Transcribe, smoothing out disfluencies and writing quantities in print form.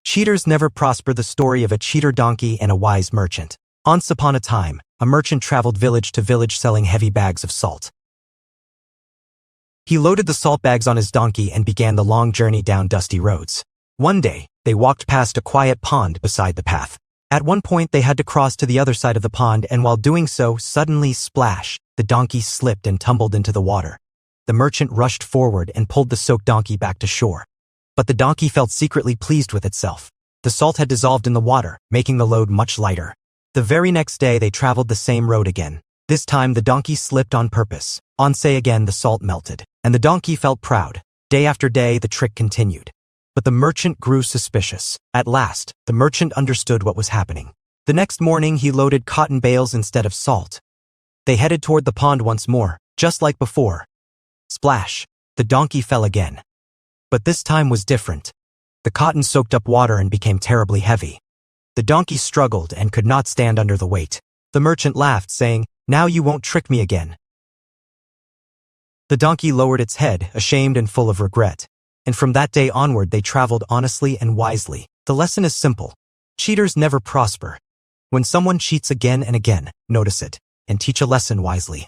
Cheaters never prosper. The story of a cheater donkey and a wise merchant. Once upon a time, a merchant traveled village to village selling heavy bags of salt. He loaded the salt bags on his donkey and began the long journey down dusty roads. One day, they walked past a quiet pond beside the path. At one point they had to cross to the other side of the pond, and while doing so, suddenly splash, the donkey slipped and tumbled into the water. The merchant rushed forward and pulled the soaked donkey back to shore. But the donkey felt secretly pleased with itself. The salt had dissolved in the water, making the load much lighter. The very next day they traveled the same road again. This time the donkey slipped on purpose. Again the salt melted, and the donkey felt proud. Day after day the trick continued. But the merchant grew suspicious. At last, the merchant understood what was happening. The next morning he loaded cotton bales instead of salt. They headed toward the pond once more, just like before. Splash! The donkey fell again. But this time was different. The cotton soaked up water and became terribly heavy. The donkey struggled and could not stand under the weight. The merchant laughed, saying, "Now you won't trick me again." The donkey lowered its head, ashamed and full of regret. And from that day onward they traveled honestly and wisely. The lesson is simple. Cheaters never prosper. When someone cheats again and again, notice it, and teach a lesson wisely.